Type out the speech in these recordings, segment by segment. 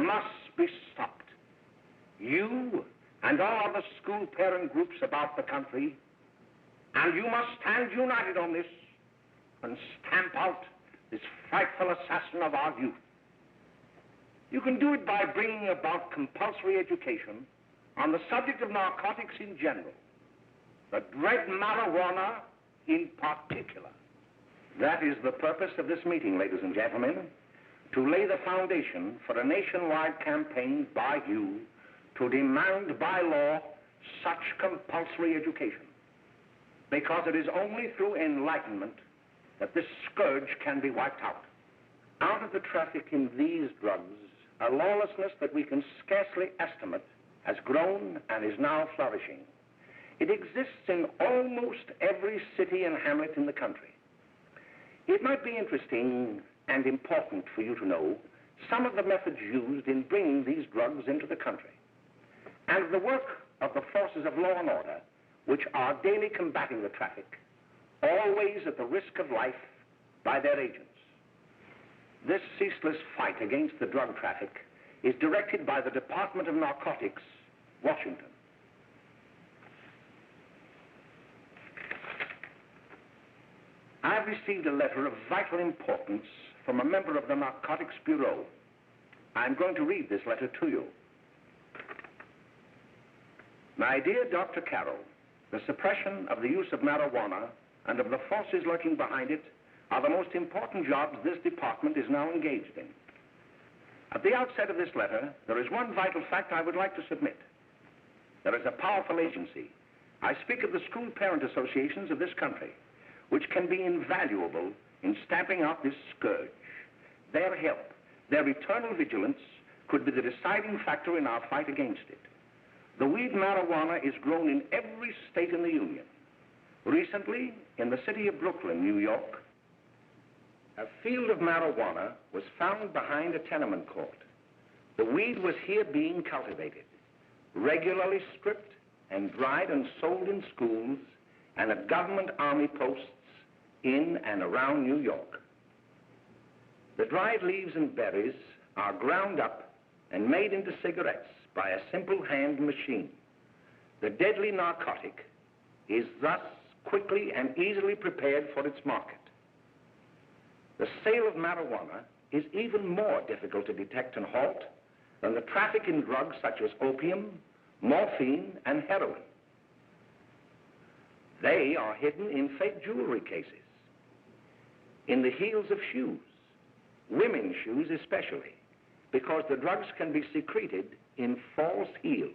Must be stopped. You and all other school parent groups about the country, and you must stand united on this and stamp out this frightful assassin of our youth. You can do it by bringing about compulsory education on the subject of narcotics in general, the dread marijuana in particular. That is the purpose of this meeting, ladies and gentlemen, to lay the foundation for a nationwide campaign by you to demand by law such compulsory education. Because it is only through enlightenment that this scourge can be wiped out. Out of the traffic in these drugs, a lawlessness that we can scarcely estimate has grown and is now flourishing. It exists in almost every city and hamlet in the country. It might be interesting and important for you to know some of the methods used in bringing these drugs into the country, and the work of the forces of law and order, which are daily combating the traffic, always at the risk of life by their agents. This ceaseless fight against the drug traffic is directed by the Department of Narcotics, Washington. I've received a letter of vital importance from a member of the Narcotics Bureau. I'm going to read this letter to you. My dear Dr. Carroll, the suppression of the use of marijuana and of the forces lurking behind it are the most important jobs this department is now engaged in. At the outset of this letter, there is one vital fact I would like to submit. There is a powerful agency. I speak of the school parent associations of this country, which can be invaluable in stamping out this scourge. Their help, their eternal vigilance, could be the deciding factor in our fight against it. The weed marijuana is grown in every state in the Union. Recently, in the city of Brooklyn, New York, a field of marijuana was found behind a tenement court. The weed was here being cultivated, regularly stripped and dried and sold in schools and at government army posts in and around New York. The dried leaves and berries are ground up and made into cigarettes by a simple hand machine. The deadly narcotic is thus quickly and easily prepared for its market. The sale of marijuana is even more difficult to detect and halt than the traffic in drugs such as opium, morphine, and heroin. They are hidden in fake jewelry cases, in the heels of shoes, women's shoes especially, because the drugs can be secreted in false heels.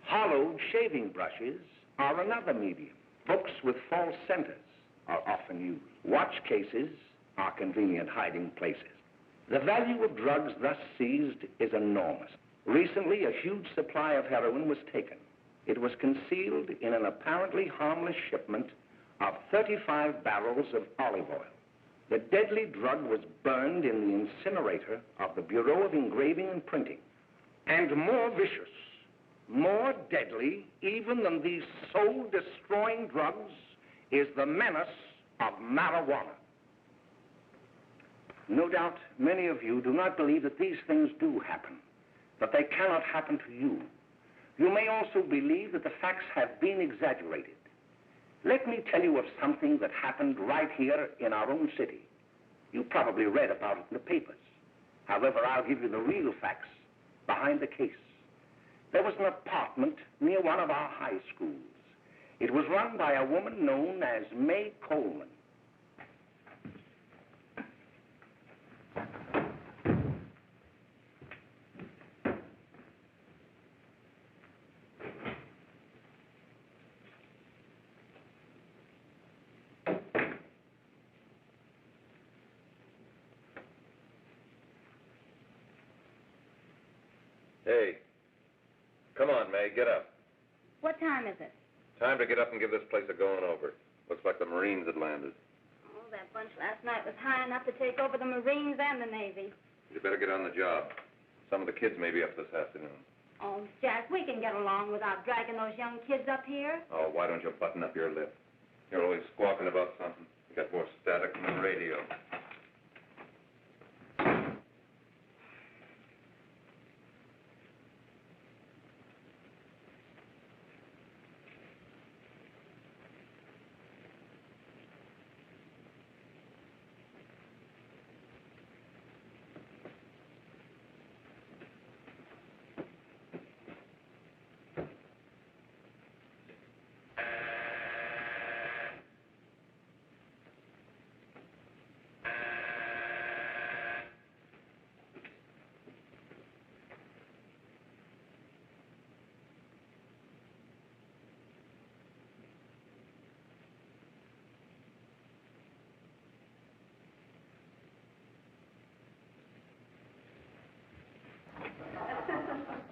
Hollowed shaving brushes are another medium. Books with false centers are often used. Watch cases are convenient hiding places. The value of drugs thus seized is enormous. Recently, a huge supply of heroin was taken. It was concealed in an apparently harmless shipment of 35 barrels of olive oil. The deadly drug was burned in the incinerator of the Bureau of Engraving and Printing. And more vicious, more deadly, even than these soul-destroying drugs, is the menace of marijuana. No doubt many of you do not believe that these things do happen, that they cannot happen to you. You may also believe that the facts have been exaggerated. Let me tell you of something that happened right here in our own city. You probably read about it in the papers. However, I'll give you the real facts behind the case. There was an apartment near one of our high schools. It was run by a woman known as May Coleman. Hey, come on, May, get up. What time is it? Time to get up and give this place a going over. Looks like the Marines had landed. Oh, that bunch last night was high enough to take over the Marines and the Navy. You better get on the job. Some of the kids may be up this afternoon. Oh, Jack, we can get along without dragging those young kids up here. Oh, why don't you button up your lip? You're always squawking about something. You got more static than the radio.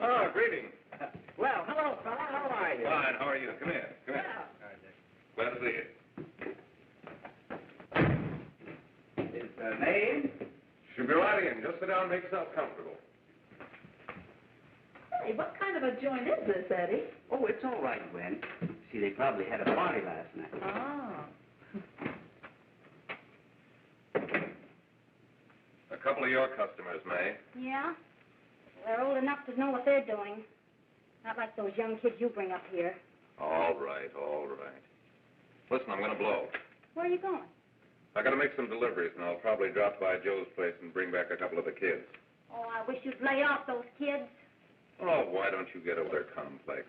Oh, greetings. Well, hello, fella. How are you? Fine, how are you? Come here. Come here. Glad to see you. Is the name? Should be right in. Just sit down and make yourself comfortable. Hey, what kind of a joint is this, Eddie? Oh, it's all right, Gwen. See, they probably had a party last night. Oh. A couple of your customers, May. Yeah? They're old enough to know what they're doing. Not like those young kids you bring up here. All right, all right. Listen, I'm going to blow. Where are you going? I got to make some deliveries, and I'll probably drop by Joe's place and bring back a couple of the kids. Oh, I wish you'd lay off those kids. Oh, why don't you get over their complex?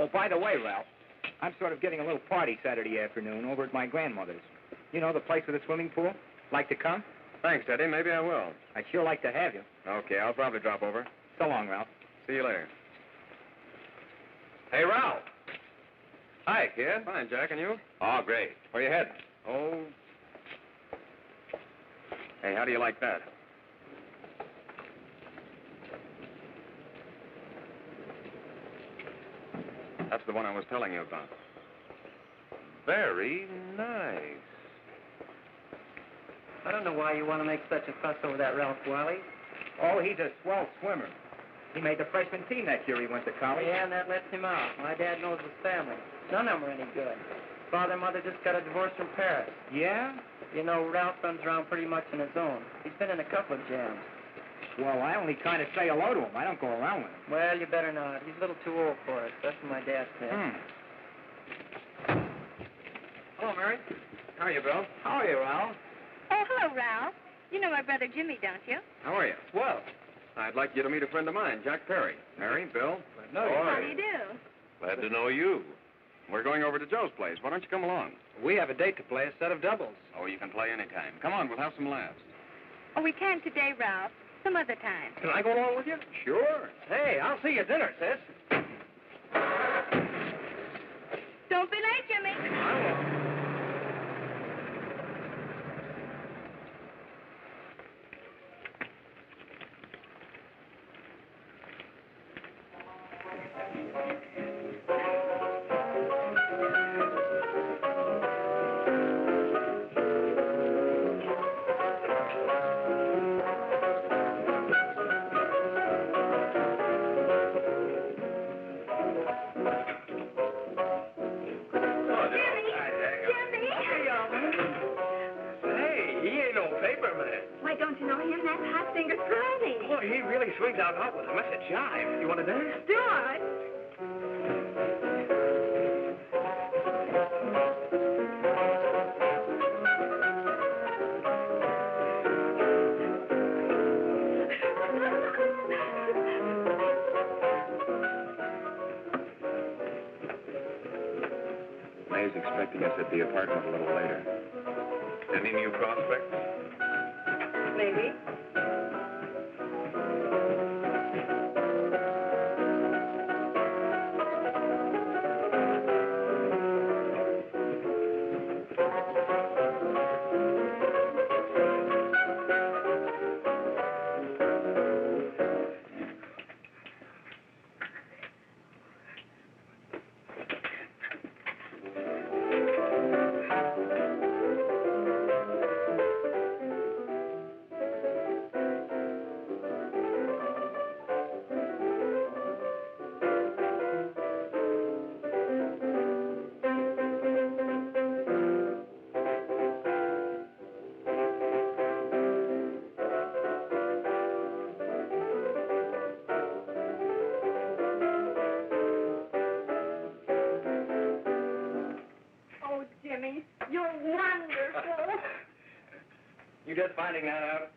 Oh, by the way, Ralph, I'm sort of getting a little party Saturday afternoon over at my grandmother's. You know, the place with the swimming pool? Like to come? Thanks, Eddie. Maybe I will. I'd sure like to have you. Okay, I'll probably drop over. So long, Ralph. See you later. Hey, Ralph. Hi, kid. Fine, Jack, and you? Oh, great. Where you heading? Oh. Hey, how do you like that? That's the one I was telling you about. Very nice. I don't know why you want to make such a fuss over that Ralph Wiley. Oh, he's a swell swimmer. He made the freshman team that year he went to college. Yeah, and that lets him out. My dad knows his family. None of them are any good. Father and mother just got a divorce from Paris. Yeah? You know, Ralph runs around pretty much on his own. He's been in a couple of jams. Well, I only kind of say hello to him. I don't go around with him. Well, you better not. He's a little too old for us. That's what my dad said. Hello, Mary. How are you, Bill? How are you, Ralph? Oh, hello, Ralph. You know my brother Jimmy, don't you? How are you? Well, I'd like you to meet a friend of mine, Jack Perry. Mary, Bill. How do you do? Glad to know you. We're going over to Joe's place. Why don't you come along? we have a date to play, a set of doubles. Oh, you can play anytime. Come on, we'll have some laughs. Oh, we can't today, Ralph. Some other time. Can I go along with you? Sure. Hey, I'll see you at dinner, sis. Don't be late, Jimmy. I won't. Why, don't you know him? That's Hot Finger Friday. Boy, he really swings out hot with a mess of jive. You want to dance? Do it. May's expecting us at the apartment a little later. Any new prospects? Maybe. Jimmy. You're wonderful. You just finding that out?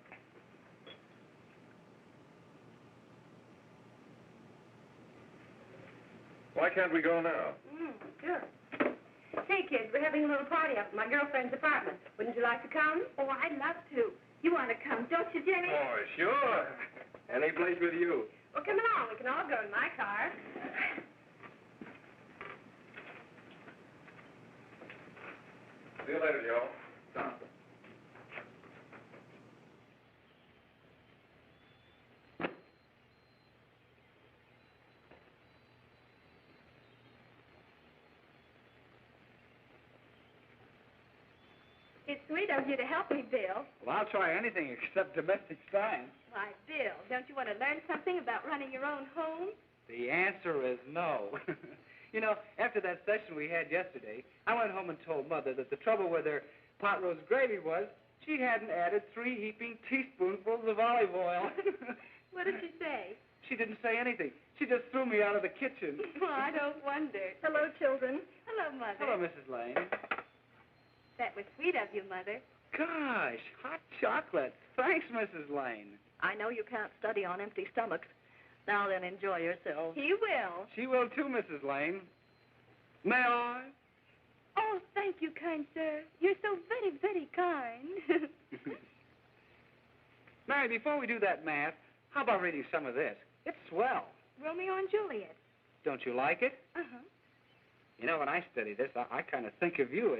Why can't we go now? Sure. Hey, kids, we're having a little party up at my girlfriend's apartment. Wouldn't you like to come? Oh, I'd love to. You want to come, don't you, Jimmy? Oh, sure. Any place with you. Well, come along. We can all go in my car. See you later, Joe. It's sweet of you to help me, Bill. Well, I'll try anything except domestic science. Why, Bill, don't you want to learn something about running your own home? The answer is no. You know, after that session we had yesterday, I went home and told Mother that the trouble with her pot roast gravy was she hadn't added 3 heaping teaspoonfuls of olive oil. What did she say? She didn't say anything. She just threw me out of the kitchen. Oh, I don't wonder. Hello, children. Hello, Mother. Hello, Mrs. Lane. That was sweet of you, Mother. Gosh, hot chocolate. Thanks, Mrs. Lane. I know you can't study on empty stomachs. Now then, enjoy yourselves. He will. She will too, Mrs. Lane. May I? Oh, thank you, kind sir. You're so very, very kind. Mary, before we do that math, how about reading some of this? It's swell. Romeo and Juliet. Don't you like it? Uh-huh. You know, when I study this, I kind of think of you.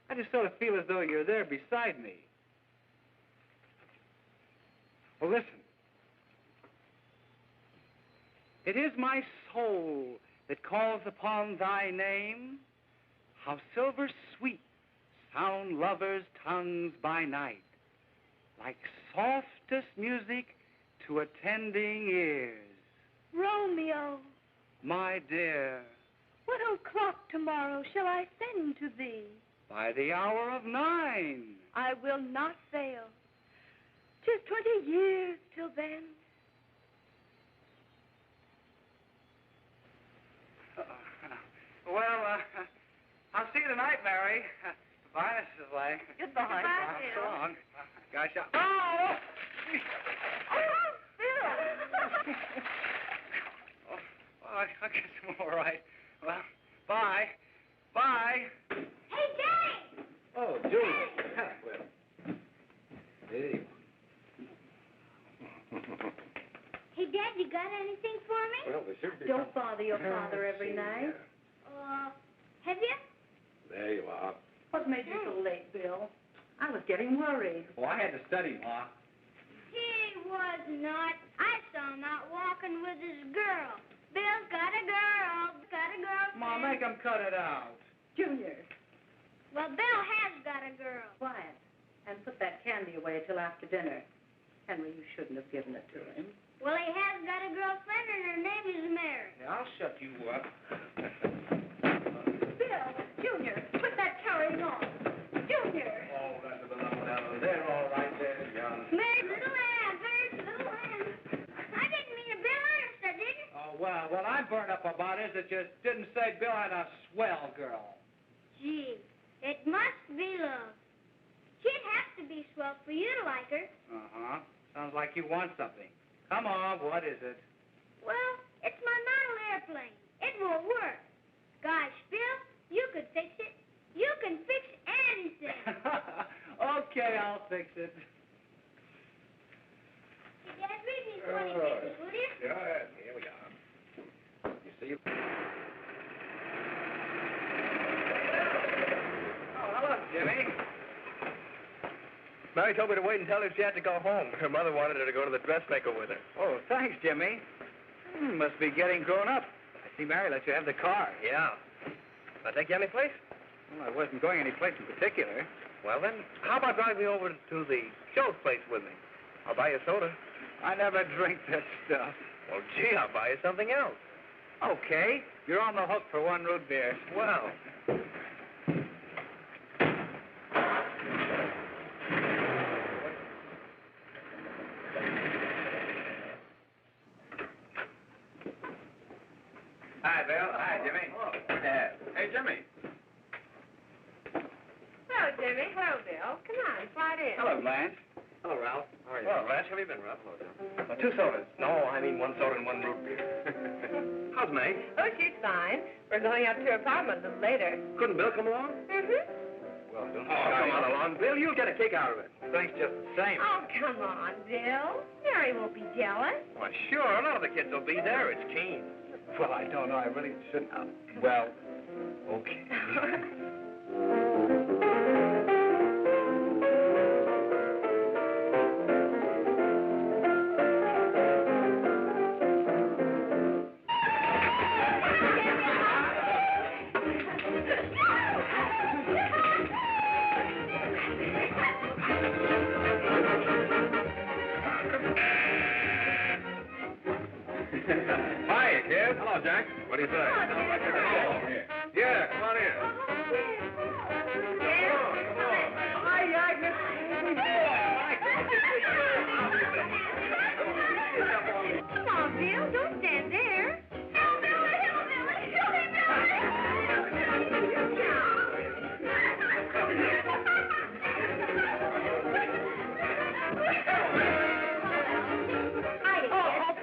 I just sort of feel as though you're there beside me. Well, listen. It is my soul that calls upon thy name. How silver sweet sound lovers' tongues by night, like softest music to attending ears. Romeo, My dear, what o'clock tomorrow shall I send to thee? by the hour of 9. I will not fail. 'Tis 20 years till then. Well, I'll see you tonight, Mary. Goodbye, Mrs. Lang. Goodbye. Goodbye, So Bill. long. Gosh, oh! Oh, Bill! Oh, I guess I'm all right. Well, bye. Bye. Hey, Daddy! Oh, Julie. Well, hey. Hey, Dad, you got anything for me? Well, there should be. Don't bother your father every night. Have you? There you are. What made you so late, Bill? I was getting worried. Oh, I had to study, Ma. He was not. I saw him out walking with his girl. Bill's got a girl. Got a girlfriend. Ma, make him cut it out. Junior, Well, Bill has got a girl. quiet. And put that candy away till after dinner. Henry, you shouldn't have given it to him. Well, he has got a girlfriend, and her name is Mary. Yeah, I'll shut you up. Bill, Junior, put that carrying on. Junior! Oh, that's a little down there, all right there, young. Mary's little lamb, Mary's little lamb. I didn't mean to Bill Ernest, I didn't. Oh, well, what I'm burned up about is that you didn't say Bill had a swell girl. Gee, it must be love. She'd have to be swell for you to like her. Uh-huh. Sounds like you want something. Come on, what is it? Well, it's my model airplane. It won't work. Gosh, Bill, you could fix it. You can fix anything. Okay, I'll fix it. Hey, Dad, read me 20 pages, will you? Yeah, here we are. You see? Oh, hello, Jimmy. Mary told me to wait and tell her she had to go home. Her mother wanted her to go to the dressmaker with her. Oh, thanks, Jimmy. Must be getting grown up. I see Mary let you have the car. Yeah. Can I take you any place? Well, I wasn't going any place in particular. Well, then, how about driving me over to the show's place with me? I'll buy you a soda. I never drink that stuff. Well, gee, I'll buy you something else. Okay, you're on the hook for one root beer. Well. Hi, Bill. Hi, Jimmy. Hey, Jimmy. Hello, Jimmy. Hello, Bill. Come on, slide in. Hello, Blanche. Hello, Ralph. How are you? Well, Blanche, how have you been, Ralph? Hello, John. 2 sodas. No, I mean 1 soda and 1 root beer. How's May? Oh, she's fine. We're going up to her apartment a little later. Couldn't Bill come along? Mm-hmm. Well, don't Come on along, Bill. You'll get a kick out of it. Thanks just the same. Oh, come on, Bill. Mary won't be jealous. Why, sure. None of the kids will be there. It's keen. Well, I don't know. I really shouldn't. Well, okay. Hiya, kid. Hello, Jack. What do you say? Yeah, come on in. Come on, Bill. Don't stand there.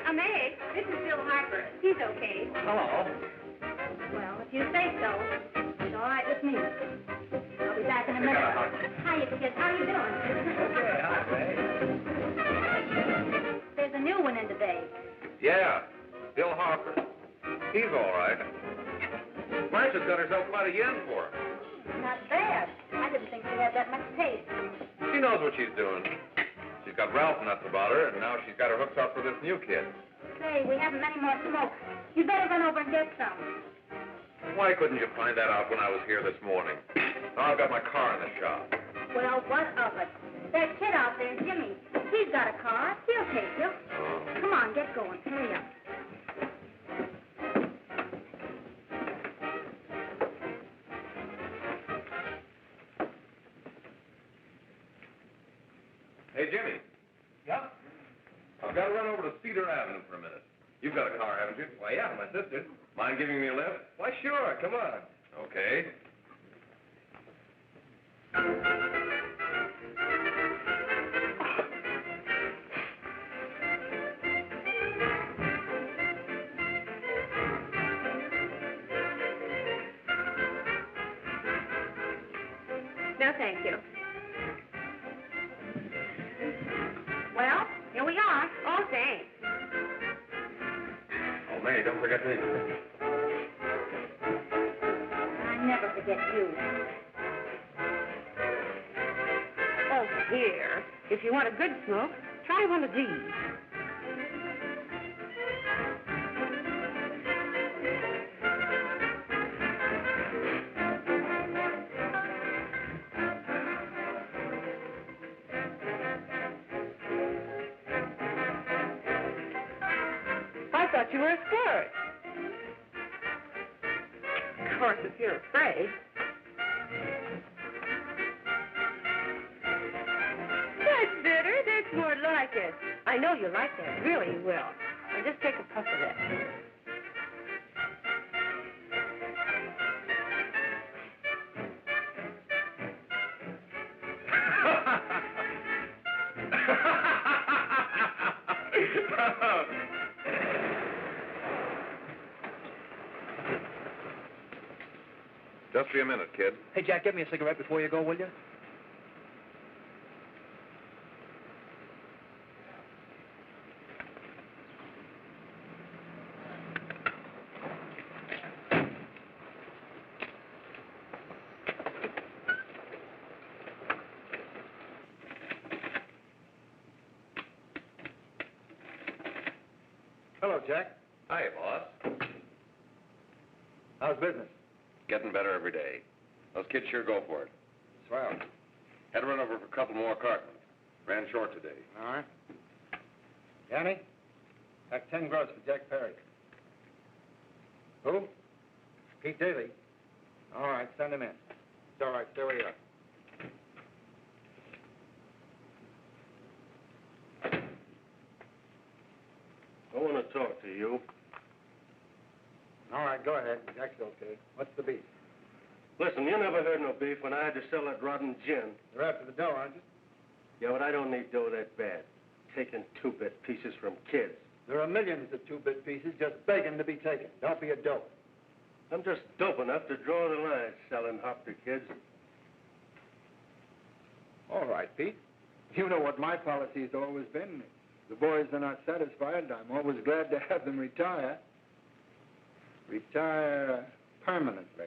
I'm Meg. This is Bill Harper. He's okay. Hello. Well, if you say so. those. It's all right with me. I'll be back in a minute. Hiya, kids. How you doing? Okay, hi, Ray. There's a new one in today. Yeah, Bill Harper. He's all right. Marcia's got herself quite a yen for him. Not bad. I didn't think she had that much taste. She knows what she's doing. She's got Ralph nuts about her, and now she's got her hooks up for this new kid. Say, we haven't many more smokes. You better run over and get some. Why couldn't you find that out when I was here this morning? Now I've got my car in the shop. Well, what of it? That kid out there, Jimmy, he's got a car. He'll take you. Come on, get going. Hurry up. Hey, Jimmy. Yeah? I've got to run over to Cedar Avenue for a minute. You've got a car, haven't you? Why, yeah, my sister. Mind giving me a lift? Why, sure, come on. Okay. No, thank you. Well, here we are. Oh, thanks. Oh, May, don't forget me. I never forget you. Oh, here. If you want a good smoke, try one of these. I thought you were a squirt. Of course, if you're afraid. That's better. That's more like it. I know you like that. Really, you will. Now just take a puff of that. Just be a minute, kid. Hey, Jack, give me a cigarette before you go, will you? Hello, Jack. Hi, boss. How's business? Getting better every day. Those kids sure go for it. Swell. Had to run over for a couple more cartons. Ran short today. All right. Danny, that's 10 gross for Jack Perry. Who? Pete Daly. All right, send him in. It's all right, stay where you are. I want to talk to you. All right, go ahead. Jack's okay. What's the beef? Listen, you never heard no beef when I had to sell that rotten gin. You're after the dough, aren't you? Yeah, but I don't need dough that bad. Taking two-bit pieces from kids. There are millions of two-bit pieces just begging to be taken. Don't be a dope. I'm just dope enough to draw the line selling hop to kids. All right, Pete. You know what my policy's always been. If the boys are not satisfied, I'm always glad to have them retire. Retire permanently.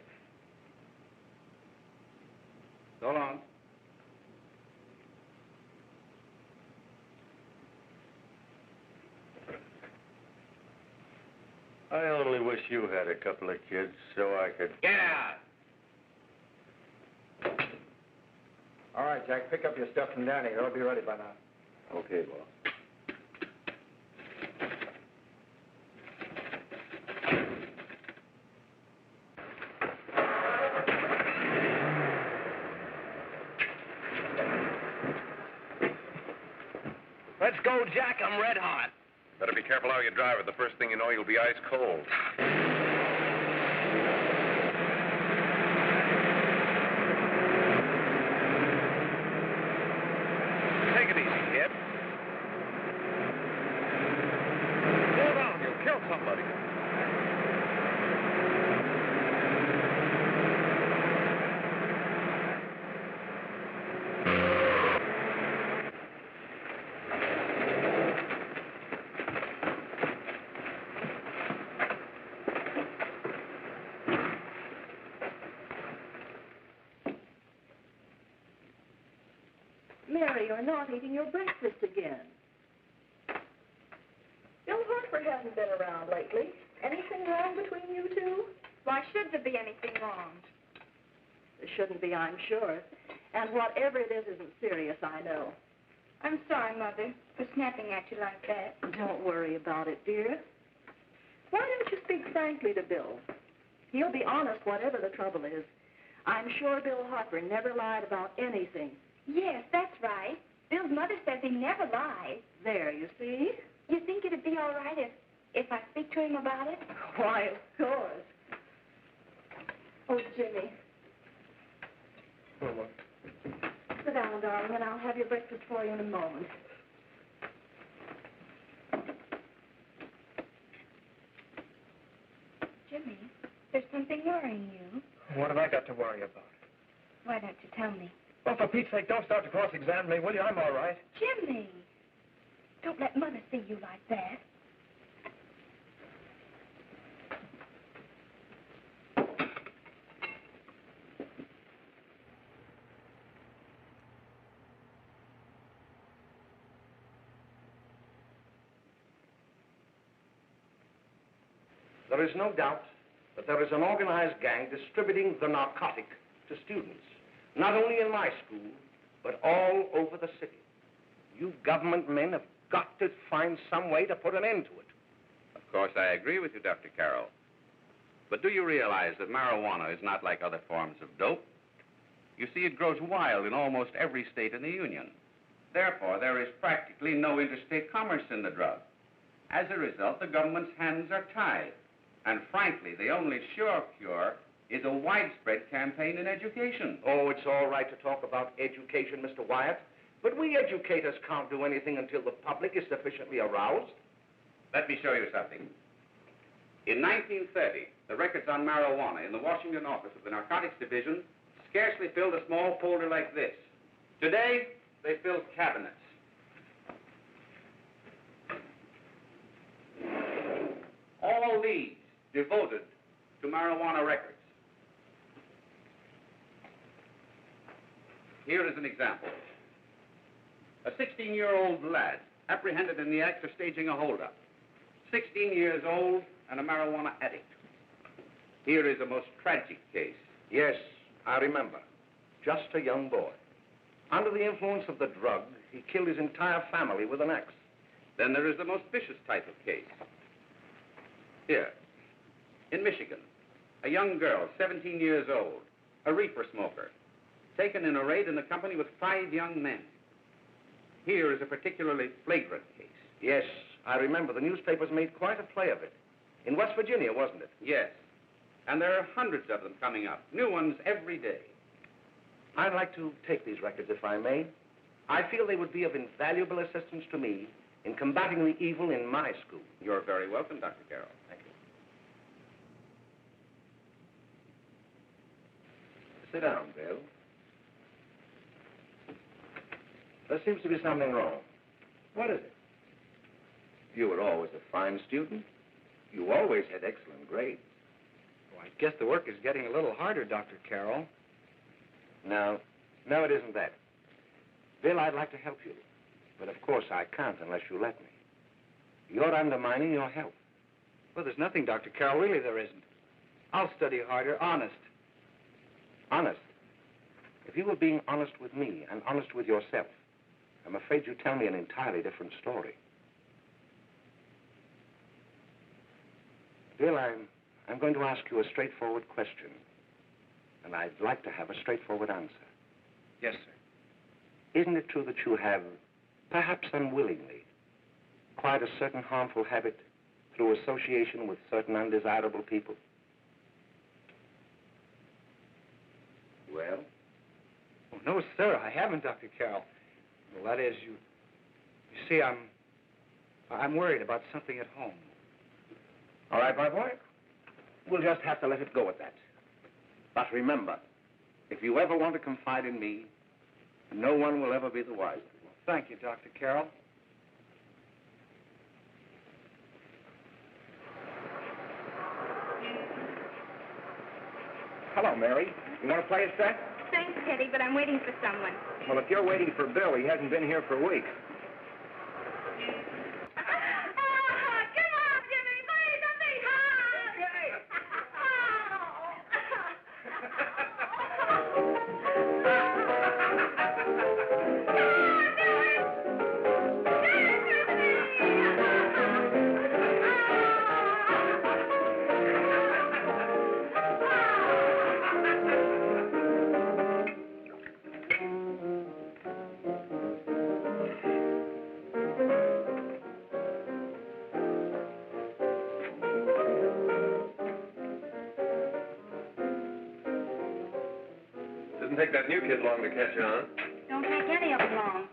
So long. I only wish you had a couple of kids so I could... Get out! All right, Jack, pick up your stuff from Danny. They'll be ready by now. Okay, boss. Let's go, Jack. I'm red hot. Better be careful how you drive it. The first thing you know, you'll be ice cold. Take it easy, kid. Slow down. You'll kill somebody. Mary, you're not eating your breakfast again. Bill Harper hasn't been around lately. Anything wrong between you two? Why should there be anything wrong? There shouldn't be, I'm sure. And whatever it is isn't serious, I know. I'm sorry, Mother, for snapping at you like that. Don't worry about it, dear. Why don't you speak frankly to Bill? He'll be honest whatever the trouble is. I'm sure Bill Harper never lied about anything. Yes, that's right. Bill's mother says he never lies. There, you see? You think it'd be all right if I speak to him about it? Why, of course. Oh, Jimmy. Mama. Sit down, darling, and I'll have your breakfast for you in a moment. Jimmy, there's something worrying you. What have I got to worry about? Why don't you tell me? Well, for Pete's sake, don't start to cross-examine me, will you? I'm all right. Jimmy! Don't let Mother see you like that. There is no doubt that there is an organized gang distributing the narcotic to students, not only in my school, but all over the city. You government men have got to find some way to put an end to it. Of course, I agree with you, Dr. Carroll. But do you realize that marijuana is not like other forms of dope? You see, it grows wild in almost every state in the Union. Therefore, there is practically no interstate commerce in the drug. As a result, the government's hands are tied. And frankly, the only sure cure is a widespread campaign in education. Oh, it's all right to talk about education, Mr. Wyatt, but we educators can't do anything until the public is sufficiently aroused. Let me show you something. In 1930, the records on marijuana in the Washington office of the Narcotics Division scarcely filled a small folder like this. Today, they fill cabinets. All these devoted to marijuana records. Here is an example. A 16-year-old lad apprehended in the act of staging a holdup. 16 years old and a marijuana addict. Here is a most tragic case. Yes, I remember. Just a young boy. Under the influence of the drug, he killed his entire family with an axe. Then there is the most vicious type of case. Here, in Michigan, a young girl, 17 years old, a reefer smoker, taken in a raid in the company with 5 young men. Here is a particularly flagrant case. Yes, I remember. The newspapers made quite a play of it. In West Virginia, wasn't it? Yes. And there are hundreds of them coming up, new ones every day. I'd like to take these records, if I may. I feel they would be of invaluable assistance to me in combating the evil in my school. You're very welcome, Dr. Carroll. Thank you. Sit down, Bill. There seems to be something wrong. What is it? You were always a fine student. You always had excellent grades. Well, I guess the work is getting a little harder, Dr. Carroll. No, it isn't that. Bill, I'd like to help you. But of course I can't unless you let me. You're undermining your health. Well, there's nothing, Dr. Carroll. Really, there isn't. I'll study harder, honest. Honest? If you were being honest with me and honest with yourself, I'm afraid you'd tell me an entirely different story. Bill, I'm going to ask you a straightforward question. And I'd like to have a straightforward answer. Yes, sir. Isn't it true that you have, perhaps unwillingly, acquired a certain harmful habit through association with certain undesirable people? Well? Oh, no, sir, I haven't, Dr. Carroll. Well, that is, you see, I'm worried about something at home. All right, my boy. We'll just have to let it go at that. But remember, if you ever want to confide in me, no one will ever be the wiser. Thank you, Dr. Carroll. Hello, Mary. You want to play a set? Thanks, Teddy, but I'm waiting for someone. Well, if you're waiting for Bill, he hasn't been here for weeks. Come on, Jimmy, play something Didn't take that new kid long to catch on. Don't take any of them long.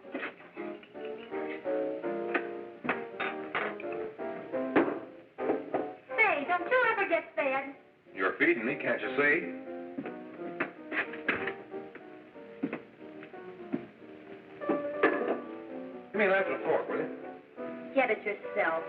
Say, don't you ever get fed? You're feeding me, can't you see? Give me a knife and a fork, will you? Get it yourself.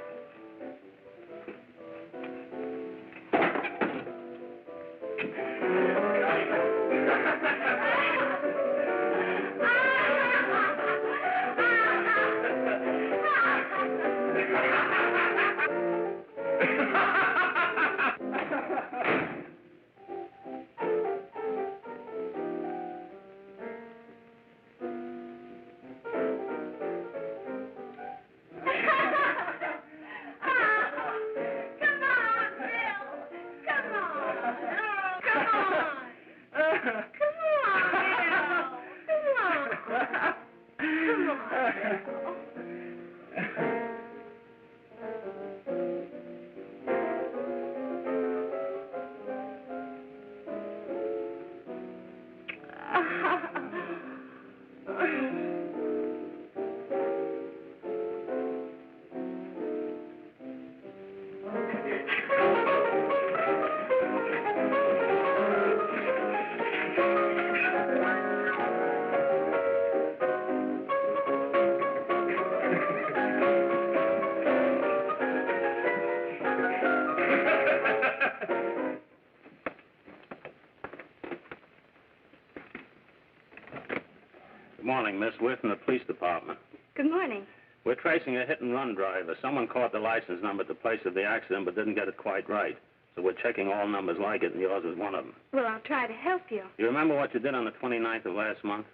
Good morning, Miss. We're from the police department. Good morning. We're tracing a hit-and-run driver. Someone caught the license number at the place of the accident but didn't get it quite right. So we're checking all numbers like it, and yours is one of them. Well, I'll try to help you. You remember what you did on the 29th of last month?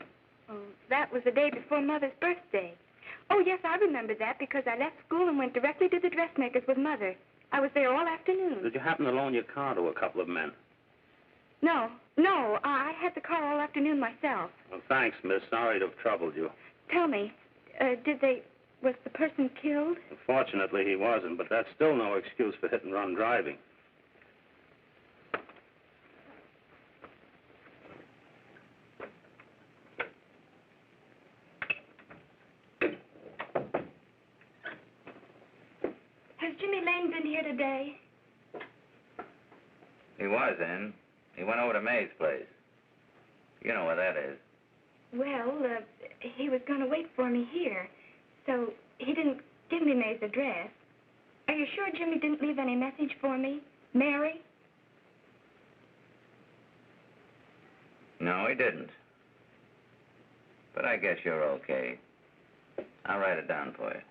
Oh, that was the day before Mother's birthday. Oh, yes, I remember that because I left school and went directly to the dressmaker's with Mother. I was there all afternoon. Did you happen to loan your car to a couple of men? No, I had the car all afternoon myself. Well, thanks, miss. Sorry to have troubled you. Tell me, was the person killed? Fortunately, he wasn't, but that's still no excuse for hit-and-run driving. Has Jimmy Lane been here today? He was in. He went over to May's place. You know where that is. Well, he was going to wait for me here, so he didn't give me May's address. Are you sure Jimmy didn't leave any message for me? Mary? No, he didn't. But I guess you're okay. I'll write it down for you.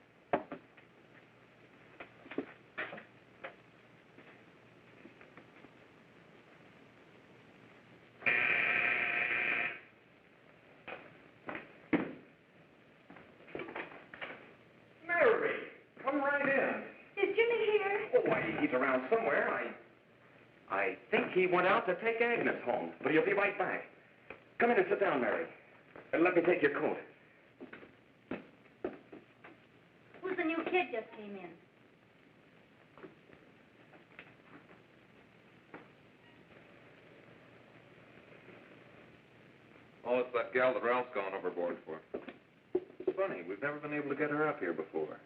Mary, come right in. Is Jimmy here? Oh, why, he's around somewhere. I think he went out to take Agnes home, but he'll be right back. Come in and sit down, Mary. And let me take your coat. Who's the new kid just came in? Oh, it's that gal that Ralph's gone overboard for. It's funny, we've never been able to get her up here before.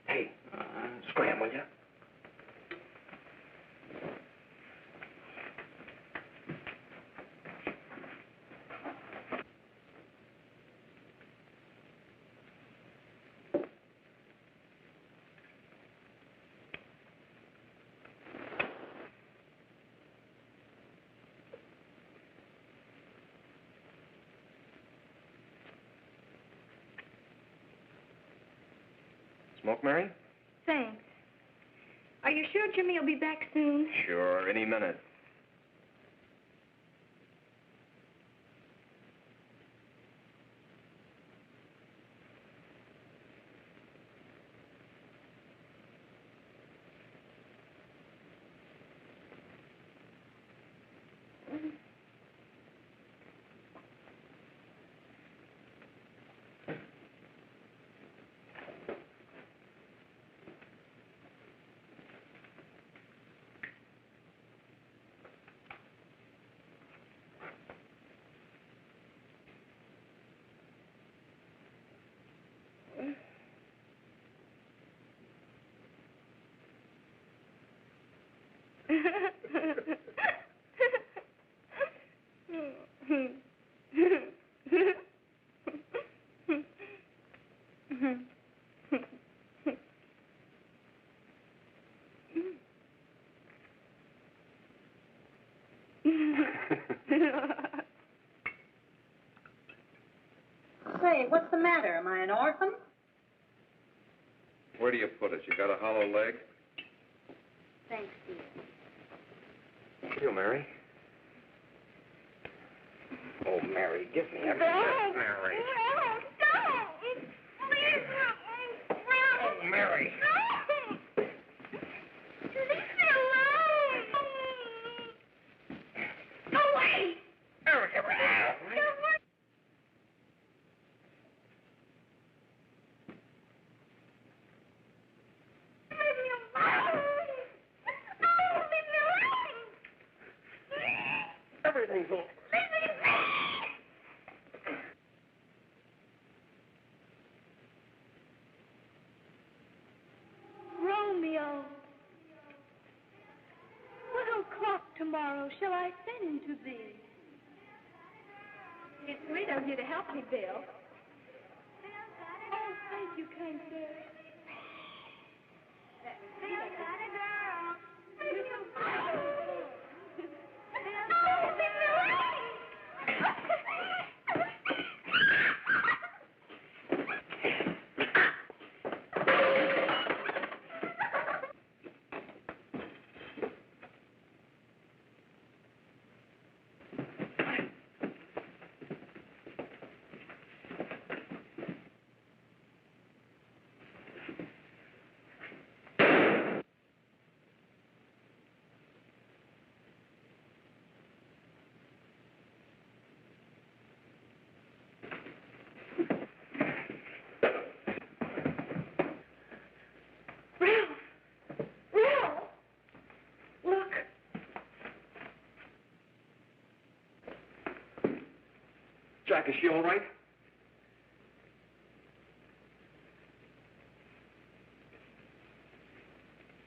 Hey, scram, will you? Smoke, Mary? Thanks. Are you sure Jimmy will be back soon? Sure, any minute. Say, what's the matter? Am I an orphan? Where do you put it? You got a hollow leg? Thanks, dear. You, Mary. Oh, Mary, give me everything. Mary. No, don't! Please, no. Oh, Mary. No! Leave me alone! Go away! Mary, give me that. Go away! Leave me alone! No, leave me alone! Everything's over. Romeo, what o'clock tomorrow shall I send to thee? It's sweet of you to help me, Bill. Oh, thank you, kind sir. Jack, is she all right?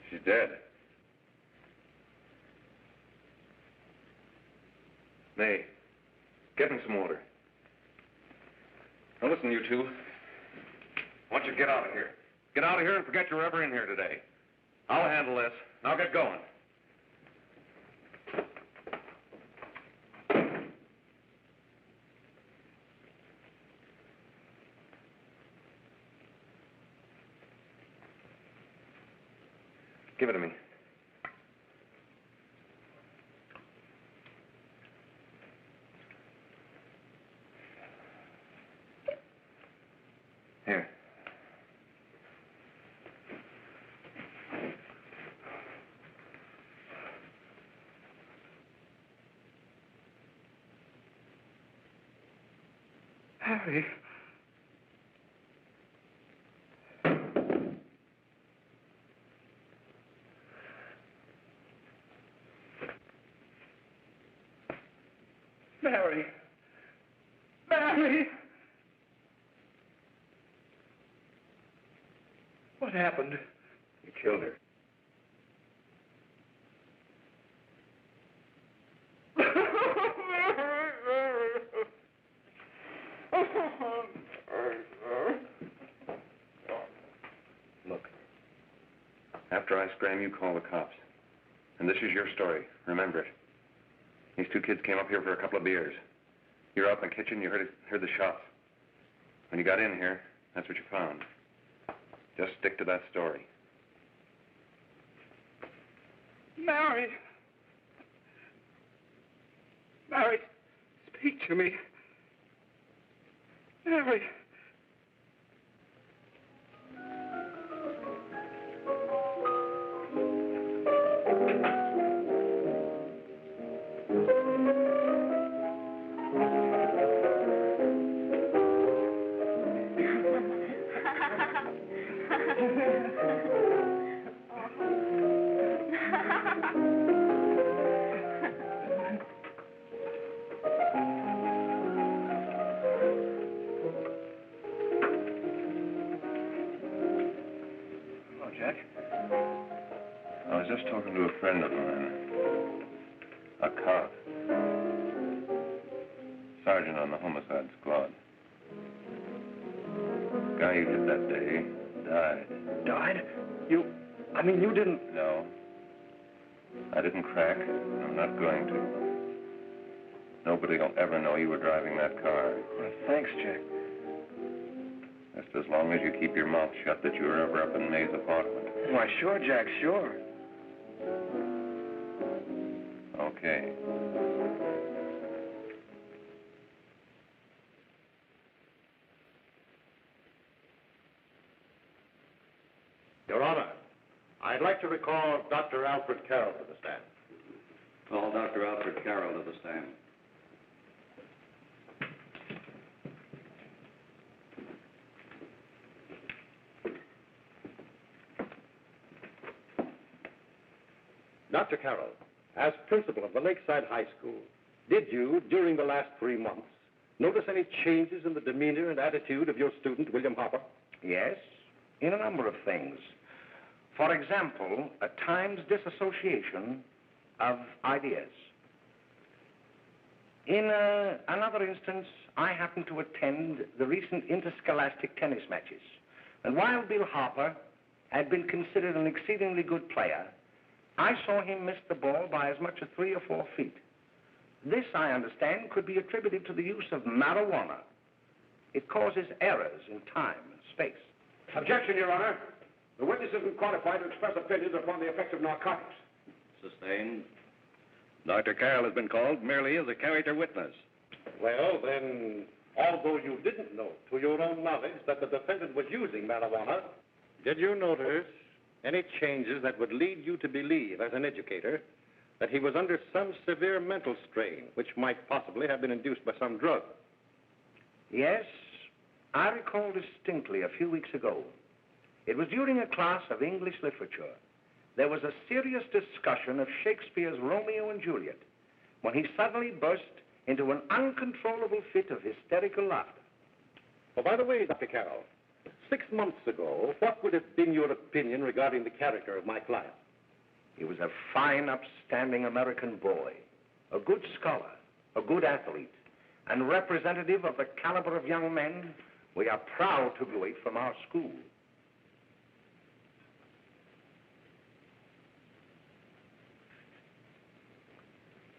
She's dead. May, get me some water. Now listen, you two. I want you to get out of here. Get out of here and forget you're ever in here today. I'll handle this. Now get going. Give it to me. Here. Harry. Mary. Mary! What happened? You killed her. Look, after I scram, you call the cops. And this is your story. Remember it. These two kids came up here for a couple of beers. You were out in the kitchen, you heard the shots. When you got in here, that's what you found. Just stick to that story. Mary. Mary, speak to me. Mary. Jack. I was just talking to a friend of mine. A cop. Sergeant on the homicide squad. The guy you hit that day died. Died? You didn't... No. I didn't crack. I'm not going to. Nobody will ever know you were driving that car. Well, thanks, Jack. Just as long as you keep your mouth shut that you were ever up in May's apartment. Why, sure, Jack, sure. Okay. Your Honor, I'd like to recall Dr. Alfred Carroll to the stand. Call Dr. Alfred Carroll to the stand. Dr. Carroll, as principal of the Lakeside High School, did you, during the last 3 months, notice any changes in the demeanor and attitude of your student, William Hopper? Yes, in a number of things. For example, at times disassociation of ideas. In another instance, I happened to attend the recent interscholastic tennis matches. And while Bill Hopper had been considered an exceedingly good player, I saw him miss the ball by as much as 3 or 4 feet. This, I understand, could be attributed to the use of marijuana. It causes errors in time and space. Objection, Your Honor. The witness isn't qualified to express opinions upon the effects of narcotics. Sustained. Dr. Carroll has been called merely as a character witness. Well, then, although you didn't know to your own knowledge that the defendant was using marijuana, did you notice any changes that would lead you to believe, as an educator, that he was under some severe mental strain, which might possibly have been induced by some drug? Yes, I recall distinctly a few weeks ago. It was during a class of English literature. There was a serious discussion of Shakespeare's Romeo and Juliet when he suddenly burst into an uncontrollable fit of hysterical laughter. Oh, by the way, Dr. Carroll, 6 months ago, what would have been your opinion regarding the character of my client? He was a fine, upstanding American boy, a good scholar, a good athlete, and representative of the caliber of young men we are proud to graduate from our school.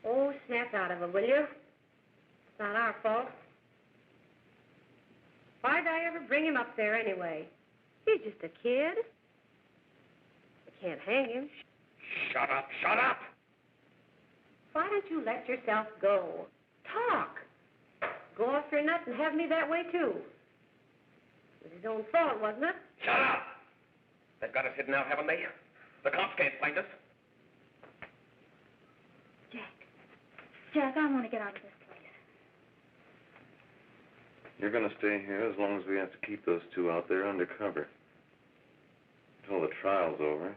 Oh, snap out of it, will you? It's not our fault. Why'd I ever bring him up there anyway? He's just a kid. I can't hang him. Shut up, shut up! Why don't you let yourself go? Talk. Go off your nut and have me that way, too. It was his own fault, wasn't it? Shut up! They've got us hidden out, haven't they? The cops can't find us. Jack, I want to get out of this place. You're going to stay here as long as we have to keep those two out there undercover. Until the trial's over.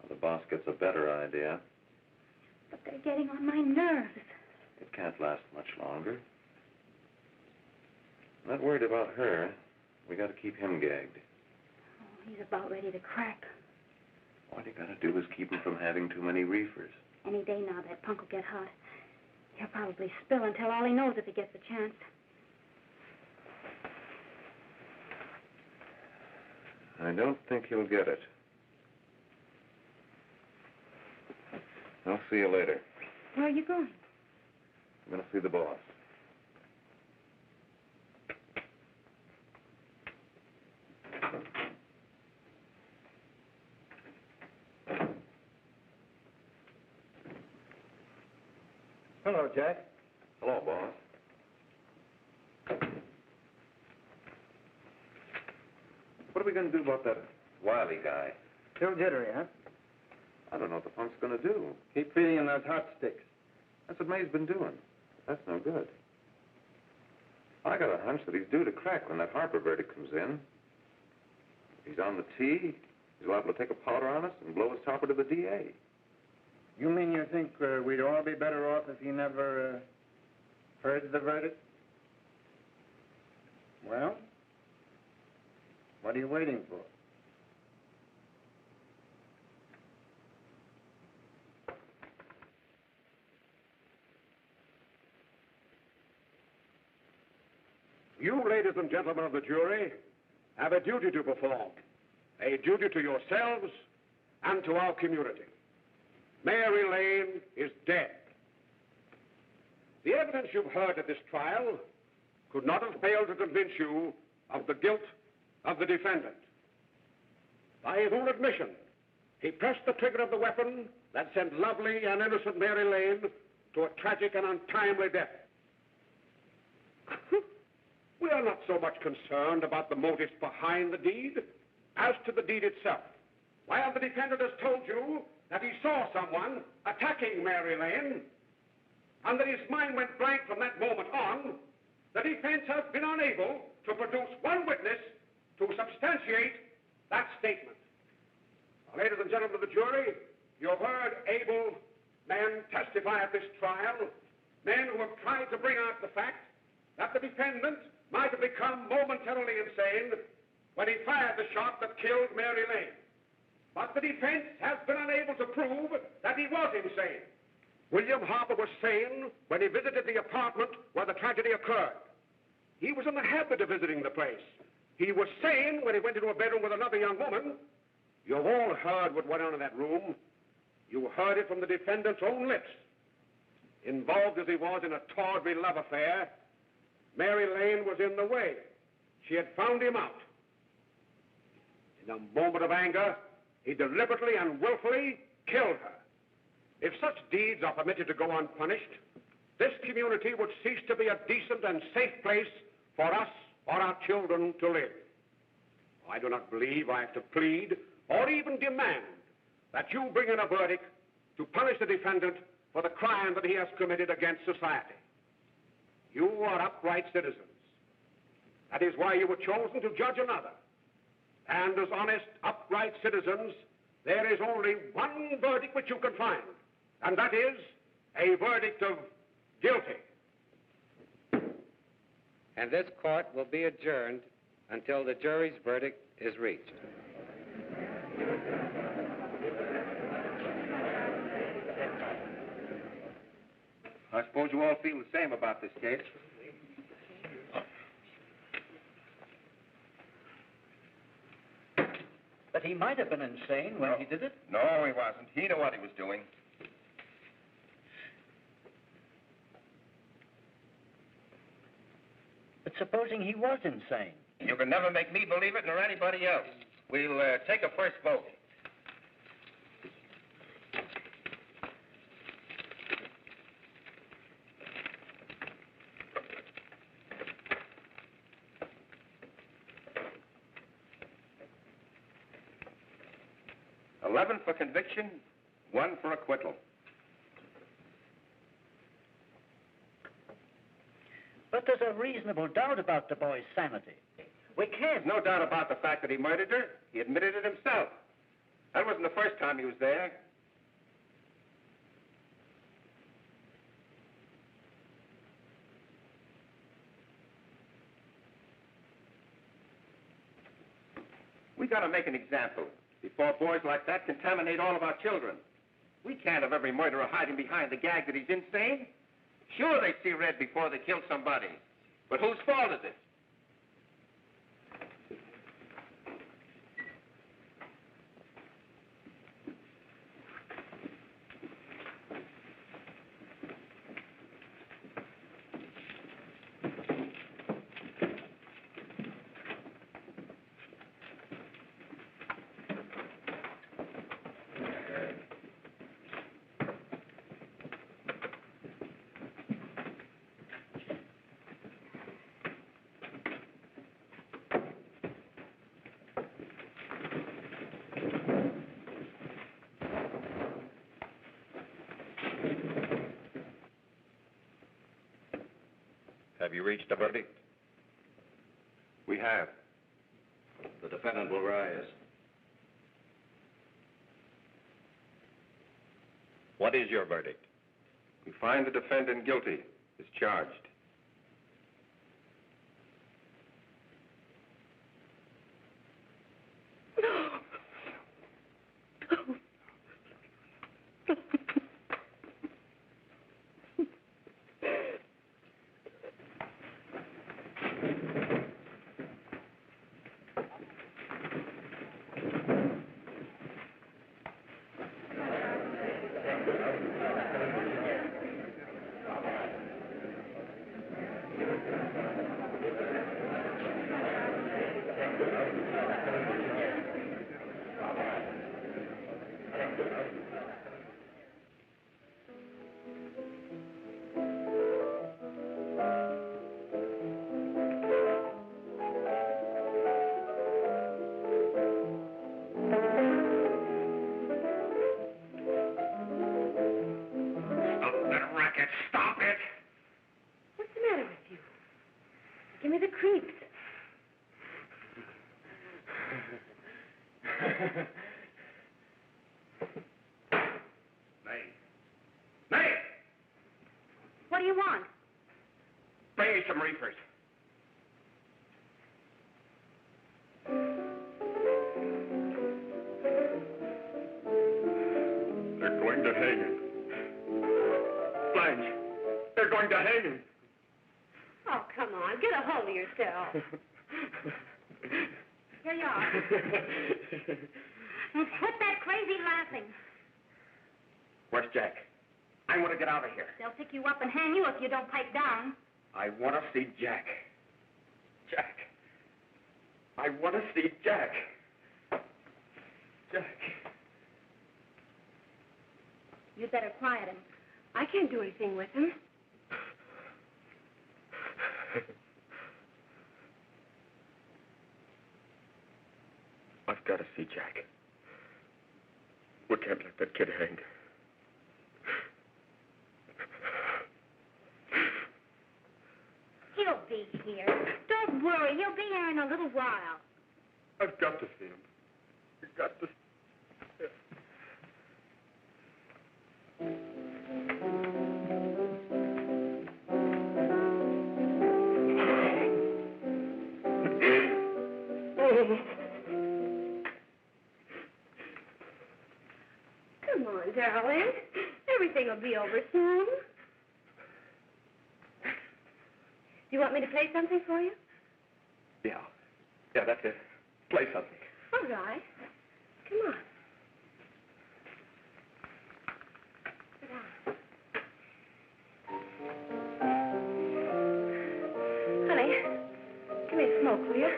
Or the boss gets a better idea. But they're getting on my nerves. It can't last much longer. I'm not worried about her. We got to keep him gagged. Oh, he's about ready to crack. All you got to do is keep him from having too many reefers. Any day now, that punk will get hot. He'll probably spill and tell all he knows if he gets a chance. I don't think he'll get it. I'll see you later. Where are you going? I'm going to see the boss. Hello, Jack. Hello, boss. What are we going to do about that Wiley guy? Still jittery, huh? I don't know what the punk's going to do. Keep feeding him those hot sticks. That's what May's been doing. That's no good. I got a hunch that he's due to crack when that Harper verdict comes in. He's on the tee. He's liable to take a powder on us and blow his topper to the DA. You mean you think we'd all be better off if he never heard the verdict? Well, what are you waiting for? You, ladies and gentlemen of the jury, have a duty to perform. A duty to yourselves and to our community. Mary Lane is dead. The evidence you've heard at this trial could not have failed to convince you of the guilt of the defendant. By his own admission, he pressed the trigger of the weapon that sent lovely and innocent Mary Lane to a tragic and untimely death. We are not so much concerned about the motives behind the deed as to the deed itself. While the defendant has told you that he saw someone attacking Mary Lane and that his mind went blank from that moment on, the defense has been unable to produce one witness to substantiate that statement. Now, ladies and gentlemen of the jury, you have heard able men testify at this trial, men who have tried to bring out the fact that the defendant might have become momentarily insane when he fired the shot that killed Mary Lane. But the defense has been unable to prove that he was insane. William Harper was sane when he visited the apartment where the tragedy occurred. He was in the habit of visiting the place. He was sane when he went into a bedroom with another young woman. You've all heard what went on in that room. You heard it from the defendant's own lips. Involved as he was in a tawdry love affair, Mary Lane was in the way. She had found him out. In a moment of anger, he deliberately and willfully killed her. If such deeds are permitted to go unpunished, this community would cease to be a decent and safe place for us or our children to live. I do not believe I have to plead or even demand that you bring in a verdict to punish the defendant for the crime that he has committed against society. You are upright citizens. That is why you were chosen to judge another. And as honest, upright citizens, there is only one verdict which you can find, and that is a verdict of guilty. And this court will be adjourned until the jury's verdict is reached. I suppose you all feel the same about this case. But he might have been insane when he did it. No, he wasn't. He knew what he was doing. But supposing he was insane? You can never make me believe it nor anybody else. We'll take a first vote. $11 for conviction, 1 for acquittal. But there's a reasonable doubt about the boy's sanity. We can't. No doubt about the fact that he murdered her. He admitted it himself. That wasn't the first time he was there. We got to make an example before boys like that contaminate all of our children. We can't have every murderer hiding behind the gag that he's insane. Sure, they see red before they kill somebody. But whose fault is it? Have you reached a verdict? We have. The defendant will rise. What is your verdict? We find the defendant guilty as charged. Stop it! What's the matter with you? Give me the creeps. Nay! What do you want? Bring me some reefers. They're going to hang him. Blanche, they're going to hang him. Oh, come on. Get a hold of yourself. Here you are. Now, quit that crazy laughing. Where's Jack? I want to get out of here. They'll pick you up and hang you if you don't pipe down. I want to see Jack. Jack. I want to see Jack. Jack. You'd better quiet him. I can't do anything with him. I've got to see Jack. We can't let that kid hang. He'll be here. Don't worry. He'll be here in a little while. I've got to see him. I've got to. Come on, darling. Everything will be over soon. Do you want me to play something for you? Yeah, that's it. Play something. All right. Come on. Sit down. Honey, give me a smoke, will you?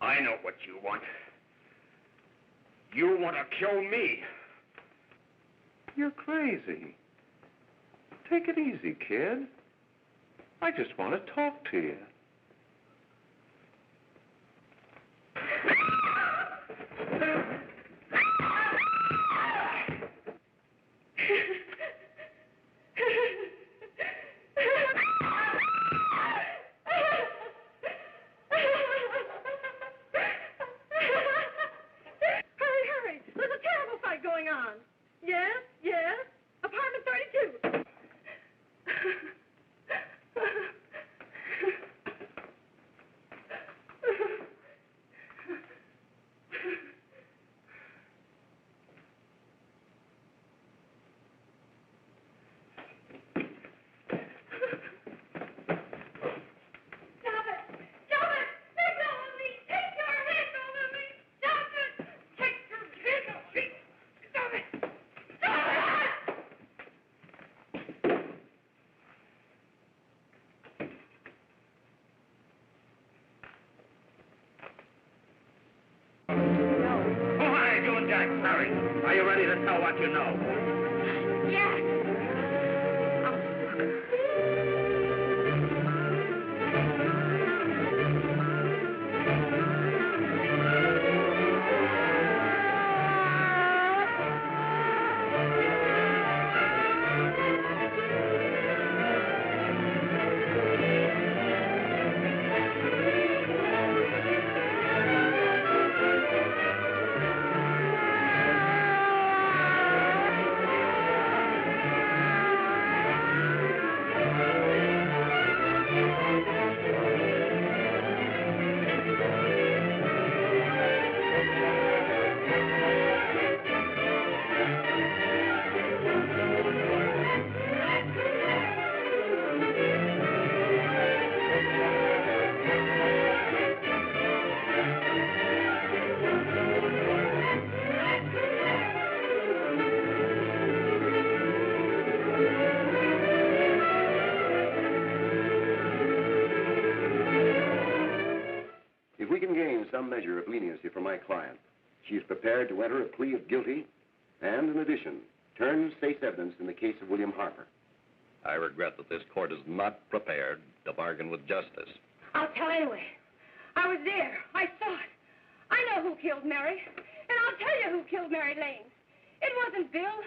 I know what you want. You want to kill me. You're crazy. Take it easy, kid. I just want to talk to you. Are you ready to tell what you know? Jack! If we can gain some measure of leniency for my client, she is prepared to enter a plea of guilty and, in addition, turn state's evidence in the case of William Harper. I regret that this court is not prepared to bargain with justice. I'll tell anyway. I was there. I saw it. I know who killed Mary. And I'll tell you who killed Mary Lane. It wasn't Bill.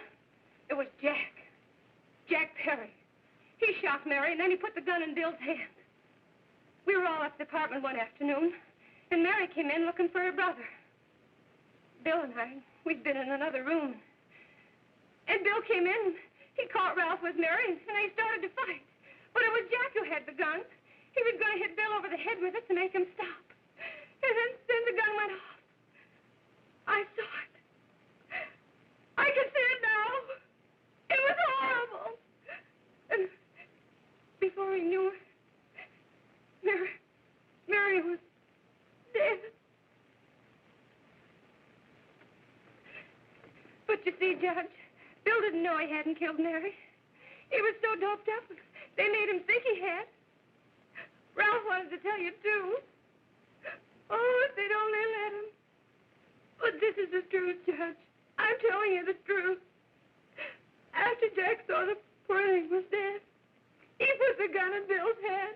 It was Jack. Jack Perry. He shot Mary, and then he put the gun in Bill's hand. We were all at the apartment one afternoon, and Mary came in looking for her brother. Bill and I, we'd been in another room. And Bill came in. He caught Ralph with Mary, and they started to fight. But it was Jack who had the gun. He was going to hit Bill over the head with it to make him stop. And then the gun went off. I saw it. I can see it now. It was horrible. And before we knew it, Mary was dead. But you see, Judge, Bill didn't know he hadn't killed Mary. He was so doped up, they made him think he had. Ralph wanted to tell you, too. Oh, if they'd only let him. But this is the truth, Judge. I'm telling you the truth. After Jack saw the poor thing was dead, he put the gun in Bill's hand.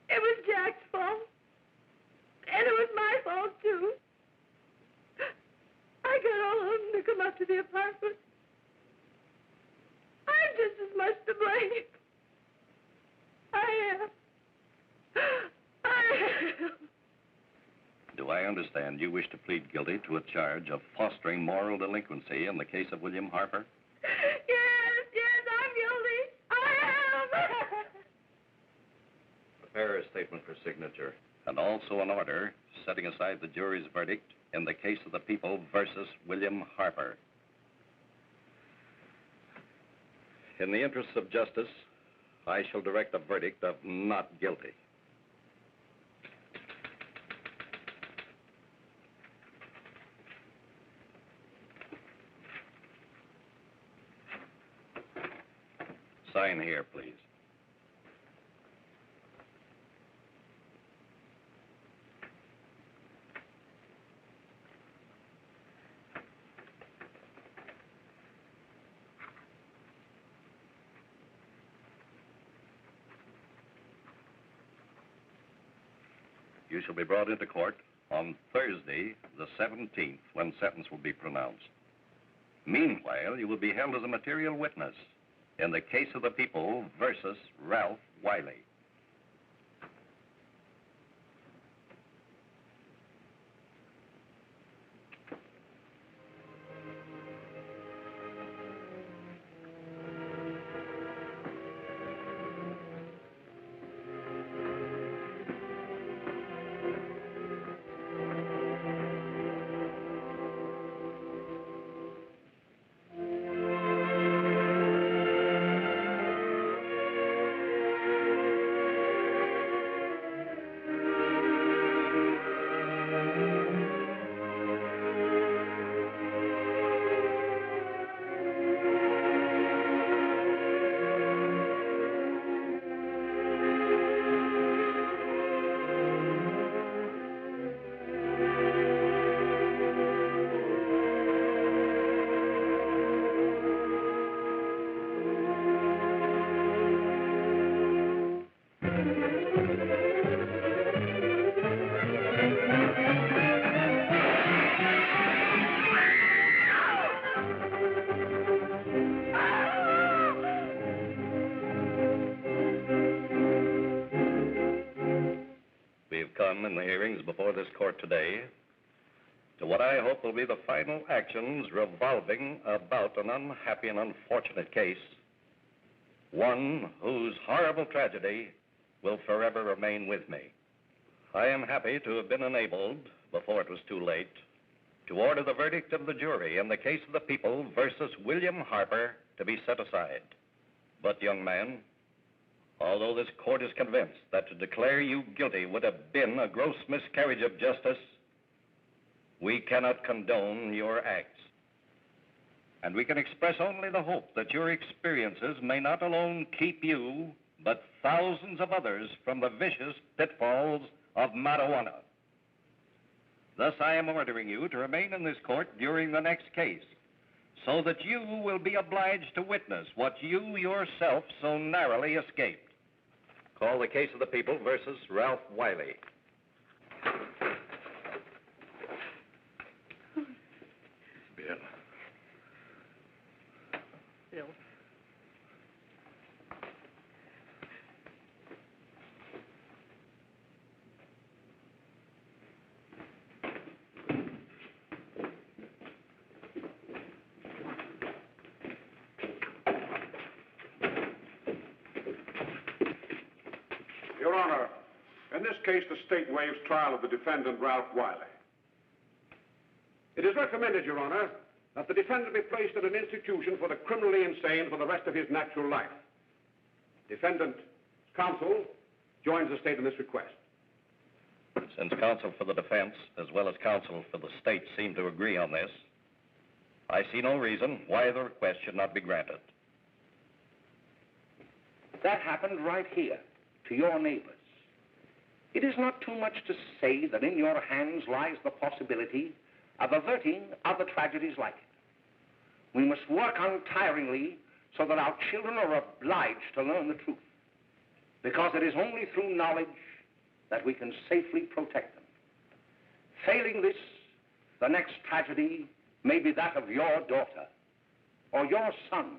It was Jack's fault. And it was my fault, too. I got all of them to come up to the apartment. I'm just as much to blame. I am. Do I understand you wish to plead guilty to a charge of fostering moral delinquency in the case of William Harper? Yes, I'm guilty. I am. Prepare a statement for signature, and also an order setting aside the jury's verdict in the case of the people versus William Harper. In the interests of justice, I shall direct a verdict of not guilty. Sign here, please. You shall be brought into court on Thursday, the 17th, when sentence will be pronounced. Meanwhile, you will be held as a material witness in the case of the people versus Ralph Wiley. We've come in the hearings before this court today to what I hope will be the final actions revolving about an unhappy and unfortunate case, one whose horrible tragedy will forever remain with me. I am happy to have been enabled, before it was too late, to order the verdict of the jury in the case of the people versus William Harper to be set aside. But, young man, although this court is convinced that to declare you guilty would have been a gross miscarriage of justice, we cannot condone your acts. And we can express only the hope that your experiences may not alone keep you, but thousands of others from the vicious pitfalls of marijuana. Thus, I am ordering you to remain in this court during the next case, so that you will be obliged to witness what you yourself so narrowly escaped. Call the case of the people versus Ralph Wiley. Bill. Bill. Your Honor, in this case, the state waives trial of the defendant, Ralph Wiley. It is recommended, Your Honor, that the defendant be placed in an institution for the criminally insane for the rest of his natural life. Defendant's counsel joins the state in this request. Since counsel for the defense, as well as counsel for the state, seem to agree on this, I see no reason why the request should not be granted. That happened right here, to your neighbors. It is not too much to say that in your hands lies the possibility of averting other tragedies like it. We must work untiringly so that our children are obliged to learn the truth, because it is only through knowledge that we can safely protect them. Failing this, the next tragedy may be that of your daughter, or your son,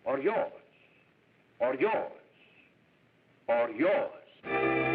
or yours, or yours, or yours.